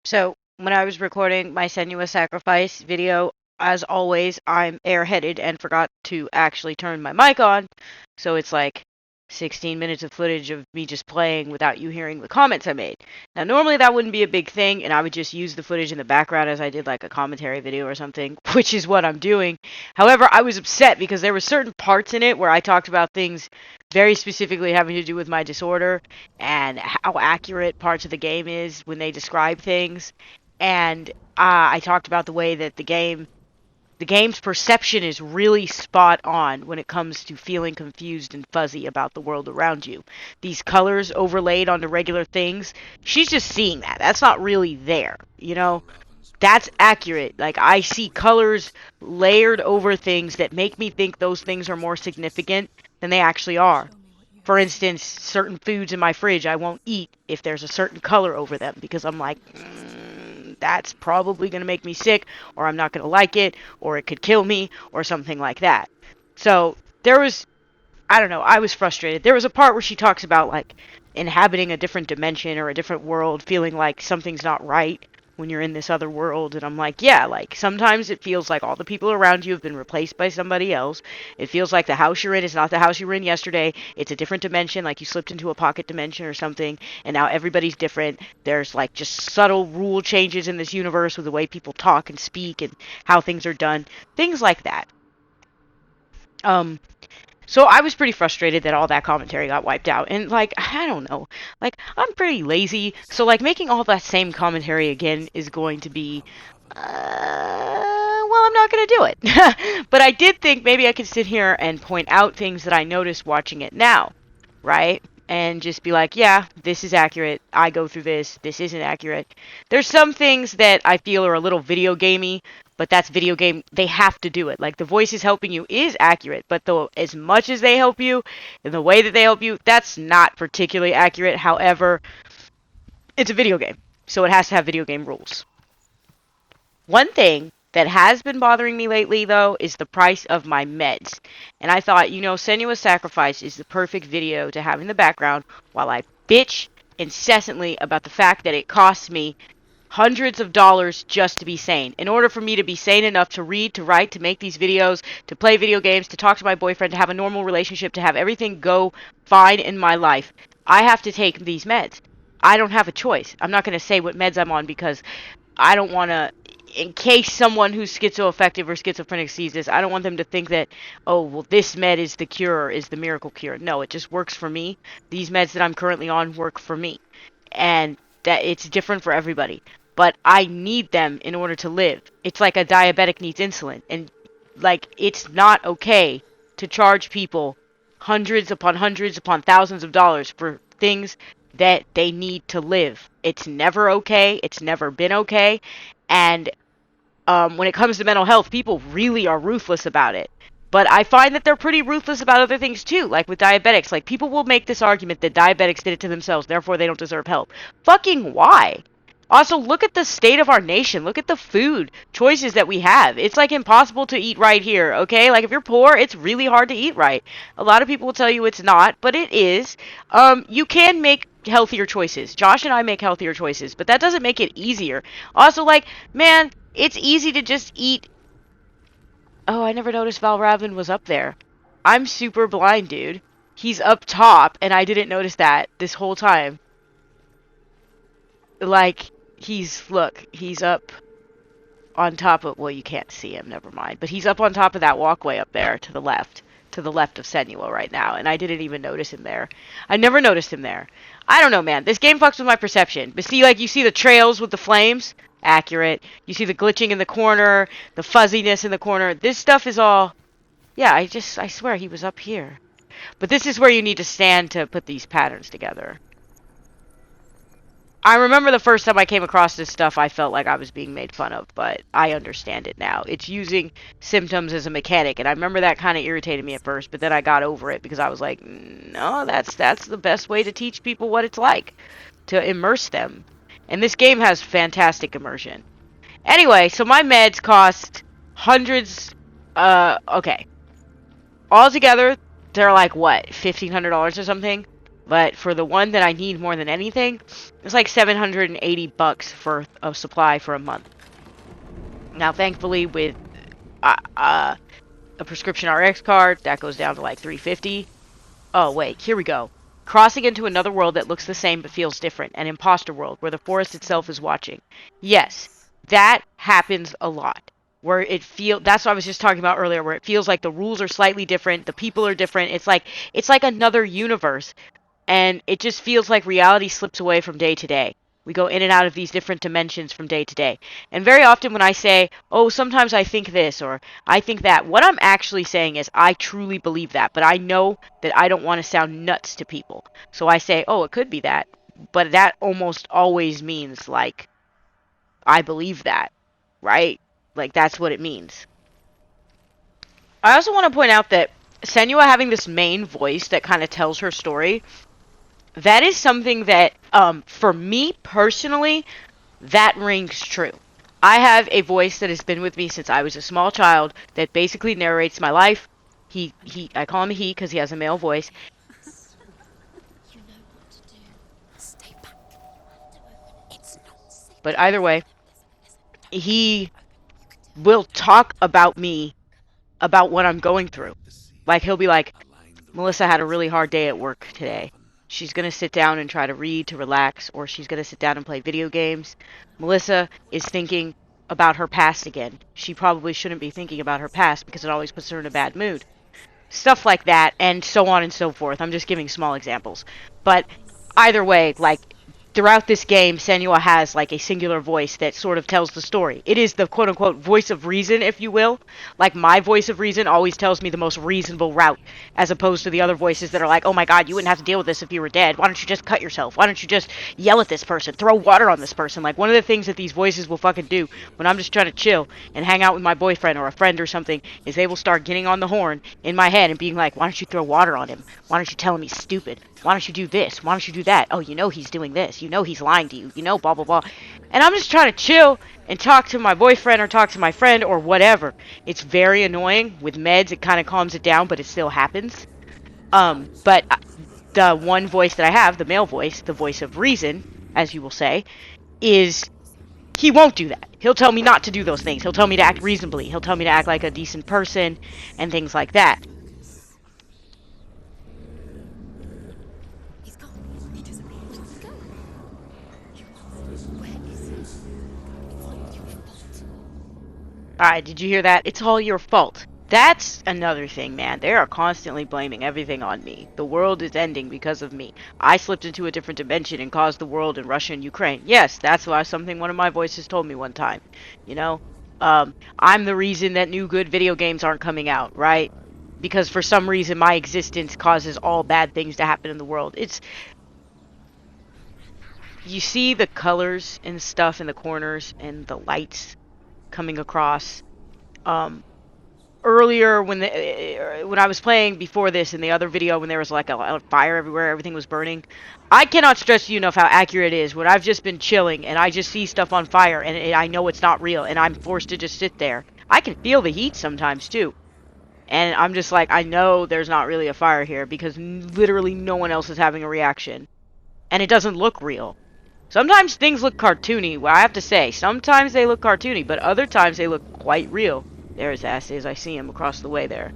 So, when I was recording my Senua sacrifice video, as always, I'm airheaded and forgot to actually turn my mic on. So it's like 16 minutes of footage of me just playing without you hearing the comments I made. Now, normally that wouldn't be a big thing, and I would just use the footage in the background as I did like a commentary video or something, which is what I'm doing. However, I was upset because there were certain parts in it where I talked about things very specifically having to do with my disorder and how accurate parts of the game is when they describe things. And I talked about the way that the game's perception is really spot on when it comes to feeling confused and fuzzy about the world around you. These colors overlaid onto regular things, she's just seeing that. That's not really there, you know? That's accurate. Like, I see colors layered over things that make me think those things are more significant than they actually are. For instance, certain foods in my fridge I won't eat if there's a certain color over them because I'm like, that's probably going to make me sick, or I'm not going to like it, or it could kill me, or something like that. So there was, I don't know, I was frustrated. There was a part where she talks about like inhabiting a different dimension or a different world, feeling like something's not right when you're in this other world. And I'm like, yeah, like sometimes it feels like all the people around you have been replaced by somebody else. It feels like the house you're in is not the house you were in yesterday. It's a different dimension, like you slipped into a pocket dimension or something, and now everybody's different. There's like just subtle rule changes in this universe with the way people talk and speak and how things are done, things like that. Um, so I was pretty frustrated that all that commentary got wiped out. And, like, I don't know. Like, I'm pretty lazy. So, like, making all that same commentary again is going to be, well, I'm not going to do it. But I did think maybe I could sit here and point out things that I noticed watching it now, right? And just be like, yeah, this is accurate. I go through this. This isn't accurate. There's some things that I feel are a little video gamey, but that's video game. They have to do it. Like the voices helping you is accurate, but though as much as they help you, in the way that they help you, that's not particularly accurate. However, it's a video game, so it has to have video game rules. One thing that has been bothering me lately, though, is the price of my meds. And I thought, Senua's Sacrifice is the perfect video to have in the background while I bitch incessantly about the fact that it costs me hundreds of dollars just to be sane. In order for me to be sane enough to read, to write, to make these videos, to play video games, to talk to my boyfriend, to have a normal relationship, to have everything go fine in my life, I have to take these meds. I don't have a choice. I'm not going to say what meds I'm on because I don't want to, in case someone who's schizoaffective or schizophrenic sees this, I don't want them to think that, oh, well, this med is the cure, is the miracle cure. No, it just works for me. These meds that I'm currently on work for me. And that it's different for everybody. But I need them in order to live. It's like a diabetic needs insulin. And, like, it's not okay to charge people hundreds upon thousands of dollars for things that they need to live. It's never okay. It's never been okay. And when it comes to mental health, people really are ruthless about it. But I find that they're pretty ruthless about other things too, like with diabetics. Like, people will make this argument that diabetics did it to themselves, therefore they don't deserve help. Fucking why? Also, look at the state of our nation. Look at the food choices that we have. It's like impossible to eat right here, okay? Like, if you're poor, it's really hard to eat right. A lot of people will tell you it's not, but it is. You can make healthier choices. Josh and I make healthier choices, but that doesn't make it easier. Also, like, man, it's easy to just eat. Oh, I never noticed Val Ravin was up there. I'm super blind, dude. He's up top, and I didn't notice that this whole time. Like, look, he's up on top of, well, you can't see him, never mind. But he's up on top of that walkway up there to the left of Senua right now, and I didn't even notice him there. I never noticed him there. I don't know, man. This game fucks with my perception. But see, like, you see the trails with the flames? Accurate. You see the glitching in the corner, the fuzziness in the corner. This stuff is all, yeah, I swear he was up here. But this is where you need to stand to put these patterns together. I remember the first time I came across this stuff, I felt like I was being made fun of, but I understand it now. It's using symptoms as a mechanic, and I remember that kind of irritated me at first, but then I got over it because I was like, no, that's the best way to teach people what it's like, to immerse them. And this game has fantastic immersion. Anyway, so my meds cost hundreds, okay. Altogether, they're like, what, $1,500 or something? But for the one that I need more than anything, it's like $780 for a supply for a month. Now, thankfully, with a prescription RX card, that goes down to like $350. Oh, wait, here we go. Crossing into another world that looks the same but feels different. An imposter world where the forest itself is watching. Yes, that happens a lot. Where that's what I was just talking about earlier, where it feels like the rules are slightly different, the people are different. It's like another universe. And it just feels like reality slips away from day to day. We go in and out of these different dimensions from day to day. And very often when I say, oh, sometimes I think this or I think that, what I'm actually saying is I truly believe that. But I know that I don't want to sound nuts to people. So I say, oh, it could be that. But that almost always means, like, I believe that, right? Like, that's what it means. I also want to point out that Senua having this main voice that kind of tells her story, that is something that, for me personally, that rings true. I have a voice that has been with me since I was a small child that basically narrates my life. I call him a he because he has a male voice. You know what to do. Stay back. It's not safe. But either way, he will talk about me, about what I'm going through. Like, he'll be like, Melissa had a really hard day at work today. She's going to sit down and try to read to relax, or she's going to sit down and play video games. Melissa is thinking about her past again. She probably shouldn't be thinking about her past because it always puts her in a bad mood. Stuff like that, and so on and so forth. I'm just giving small examples. But either way, like, throughout this game, Senua has, like, a singular voice that sort of tells the story. It is the quote-unquote voice of reason, if you will. Like, my voice of reason always tells me the most reasonable route, as opposed to the other voices that are like, oh my god, you wouldn't have to deal with this if you were dead. Why don't you just cut yourself? Why don't you just yell at this person? Throw water on this person? Like, one of the things that these voices will fucking do when I'm just trying to chill and hang out with my boyfriend or a friend or something is they will start getting on the horn in my head and being like, why don't you throw water on him? Why don't you tell him he's stupid? Why don't you do this? Why don't you do that? Oh, you know he's doing this. You know he's lying to you. You know, blah, blah, blah. And I'm just trying to chill and talk to my boyfriend or talk to my friend or whatever. It's very annoying. With meds, it kind of calms it down, but it still happens. But the one voice that I have, the male voice, the voice of reason, as you will say, is he won't do that. He'll tell me not to do those things. He'll tell me to act reasonably. He'll tell me to act like a decent person and things like that. He's gone. He doesn't know where to go. Where is he? It's all your fault. Alright, did you hear that? It's all your fault. That's another thing, man. They are constantly blaming everything on me. The world is ending because of me. I slipped into a different dimension and caused the world in Russia and Ukraine. Yes, that's why something one of my voices told me one time. You know? I'm the reason that new good video games aren't coming out, right? Because for some reason my existence causes all bad things to happen in the world. You see the colors and stuff in the corners and the lights coming across. Earlier when I was playing before this in the other video when there was like a fire everywhere, everything was burning. I cannot stress to you enough how accurate it is when I've just been chilling and I just see stuff on fire and I know it's not real and I'm forced to just sit there. I can feel the heat sometimes too. And I'm just like, I know there's not really a fire here because literally no one else is having a reaction. And it doesn't look real. Sometimes things look cartoony, well, I have to say. Sometimes they look cartoony, but other times they look quite real. There his ass is. I see him across the way there.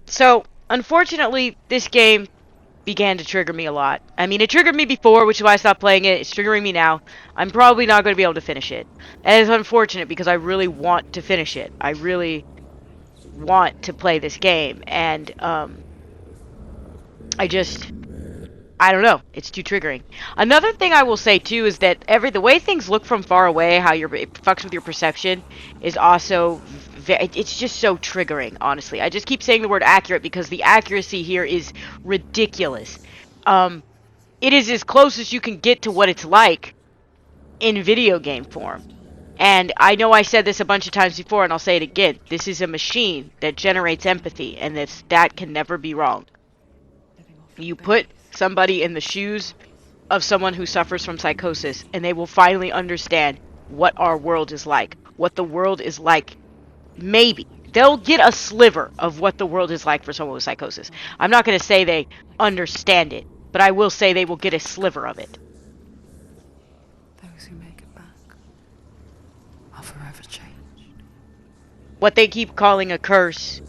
So, unfortunately, this game began to trigger me a lot. I mean, it triggered me before, which is why I stopped playing it. It's triggering me now. I'm probably not going to be able to finish it. And it's unfortunate because I really want to finish it. I really want to play this game. And, I don't know. It's too triggering. Another thing I will say too is that the way things look from far away, how it fucks with your perception, is also it's just so triggering. Honestly, I just keep saying the word accurate because the accuracy here is ridiculous. It is as close as you can get to what it's like in video game form. And I know I said this a bunch of times before, and I'll say it again. This is a machine that generates empathy, and that can never be wrong. You put somebody in the shoes of someone who suffers from psychosis and they will finally understand what our world is like, what the world is like maybe They'll get a sliver of what the world is like for someone with psychosis. I'm not going to say they understand it, but I will say they will get a sliver of it. Those who make it back are forever changed. What they keep calling a curse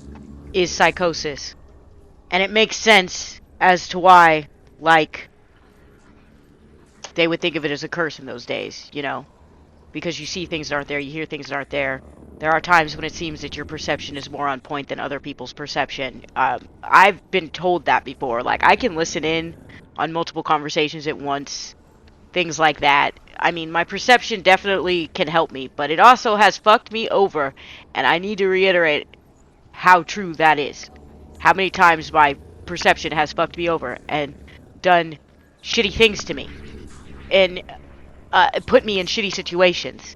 is psychosis. And it makes sense as to why, like, they would think of it as a curse in those days, you know? Because you see things that aren't there, you hear things that aren't there. There are times when it seems that your perception is more on point than other people's perception. I've been told that before. Like, I can listen in on multiple conversations at once, things like that. I mean, my perception definitely can help me, but it also has fucked me over, and I need to reiterate how true that is. How many times my perception has fucked me over and done shitty things to me and put me in shitty situations.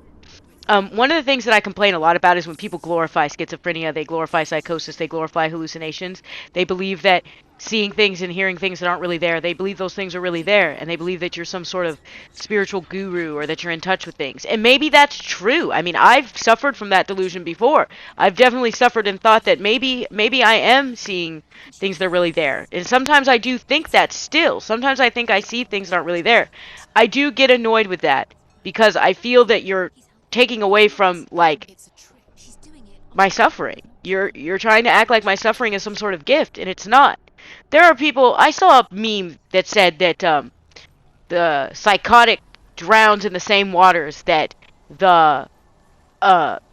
One of the things that I complain a lot about is when people glorify schizophrenia, they glorify psychosis, they glorify hallucinations. They believe that seeing things and hearing things that aren't really there, they believe those things are really there, and they believe that you're some sort of spiritual guru or that you're in touch with things. And maybe that's true. I mean, I've suffered from that delusion before. I've definitely suffered and thought that maybe I am seeing things that are really there. And sometimes I do think that still. Sometimes I think I see things that aren't really there. I do get annoyed with that because I feel that you're taking away from like It's a trick. She's doing it on my suffering. You're trying to act like my suffering is some sort of gift, and it's not. There are people. I saw a meme that said that the psychotic drowns in the same waters that the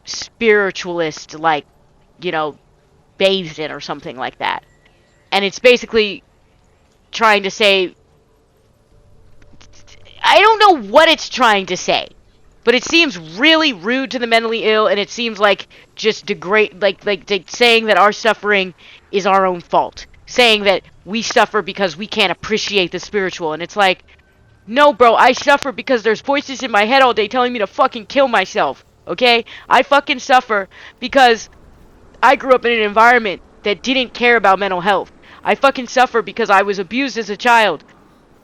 spiritualist, like, you know, bathes in or something like that. And it's basically trying to say, I don't know what it's trying to say, but it seems really rude to the mentally ill, and it seems like just degrade, like saying that our suffering is our own fault, saying that we suffer because we can't appreciate the spiritual, and it's like, no, bro, I suffer because there's voices in my head all day telling me to fucking kill myself. Okay, I fucking suffer because I grew up in an environment that didn't care about mental health. I fucking suffer because I was abused as a child,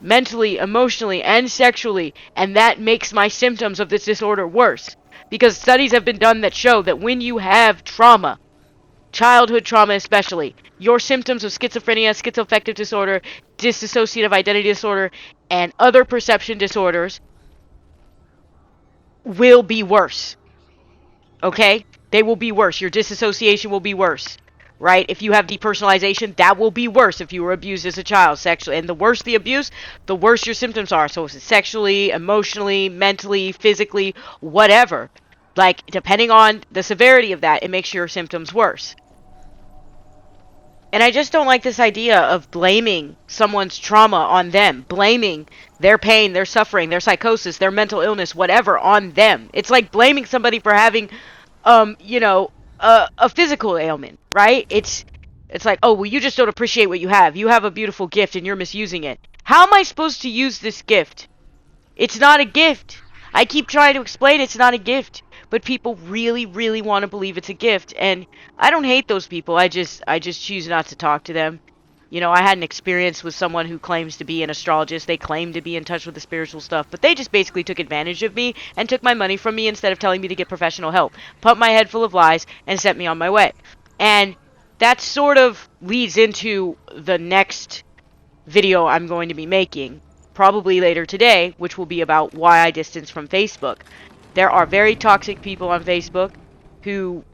mentally, emotionally, and sexually, and that makes my symptoms of this disorder worse. Because studies have been done that show that when you have trauma, childhood trauma especially, your symptoms of schizophrenia, schizoaffective disorder, dissociative identity disorder, and other perception disorders will be worse. Okay? They will be worse. Your disassociation will be worse. Right? If you have depersonalization, that will be worse if you were abused as a child sexually. And the worse the abuse, the worse your symptoms are. So it's sexually, emotionally, mentally, physically, whatever. Like, depending on the severity of that, it makes your symptoms worse. And I just don't like this idea of blaming someone's trauma on them, blaming their pain, their suffering, their psychosis, their mental illness, whatever, on them. It's like blaming somebody for having, you know, a physical ailment, right? It's like, oh, well, you just don't appreciate what you have. You have a beautiful gift and you're misusing it. How am I supposed to use this gift? It's not a gift. I keep trying to explain it's not a gift, but people really, really want to believe it's a gift, and I don't hate those people. I just choose not to talk to them. You know, I had an experience with someone who claims to be an astrologist. They claim to be in touch with the spiritual stuff, but they just basically took advantage of me and took my money from me instead of telling me to get professional help. Pumped my head full of lies and sent me on my way. And that sort of leads into the next video I'm going to be making, probably later today, which will be about why I distance from Facebook. There are very toxic people on Facebook who.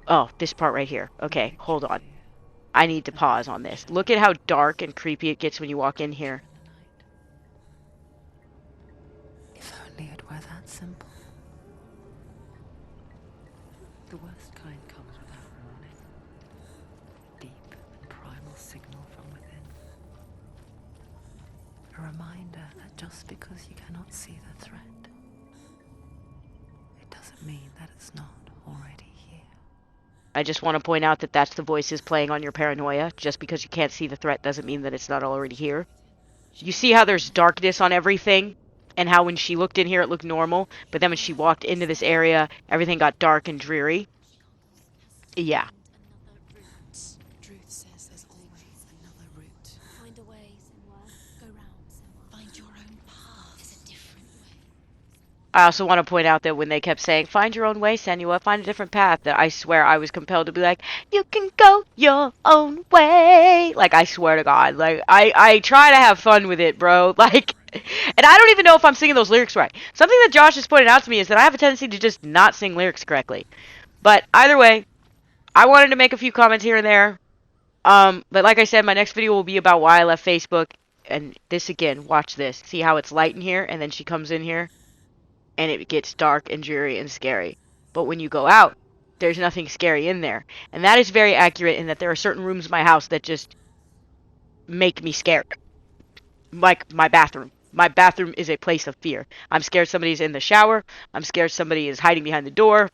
Oh, this part right here. Okay, hold on. I need to pause on this. Look at how dark and creepy it gets when you walk in here. If only it were that simple. The worst kind comes without warning. Deep and primal signal from within. A reminder that just because you cannot see the threat, it doesn't mean that it's not already here. I just want to point out that that's the voices playing on your paranoia. Just because you can't see the threat doesn't mean that it's not already here. You see how there's darkness on everything? And how when she looked in here it looked normal, but then when she walked into this area, everything got dark and dreary? Yeah. another route. Truth says there's always another route. Find a way, Senua. Go round, Senua. Find your own path. There's a different way. I also want to point out that when they kept saying, find your own way, Senua, find a different path, that I swear I was compelled to be like, you can go your own way. Like, I swear to God. Like, I try to have fun with it, bro. Like, and I don't even know if I'm singing those lyrics right. Something that Josh has pointed out to me is that I have a tendency to just not sing lyrics correctly. But either way, I wanted to make a few comments here and there. But like I said, my next video will be about why I left Facebook. And this again, watch this. See how it's light in here, and then she comes in here and it gets dark and dreary and scary. But when you go out, there's nothing scary in there. And that is very accurate in that there are certain rooms in my house that just make me scared. Like my bathroom. My bathroom is a place of fear. I'm scared somebody's in the shower. I'm scared somebody is hiding behind the door.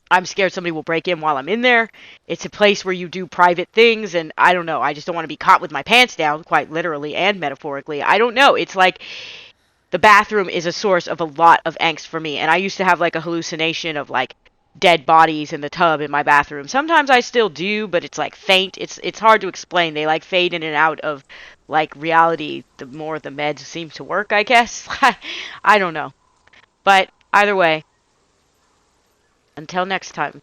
I'm scared somebody will break in while I'm in there. It's a place where you do private things, and I don't know. I just don't want to be caught with my pants down, quite literally and metaphorically. I don't know. It's like the bathroom is a source of a lot of angst for me. And I used to have like a hallucination of like dead bodies in the tub in my bathroom. Sometimes I still do, but it's like faint. It's hard to explain. They like fade in and out of like reality the more the meds seem to work, I guess. I don't know. But either way, until next time.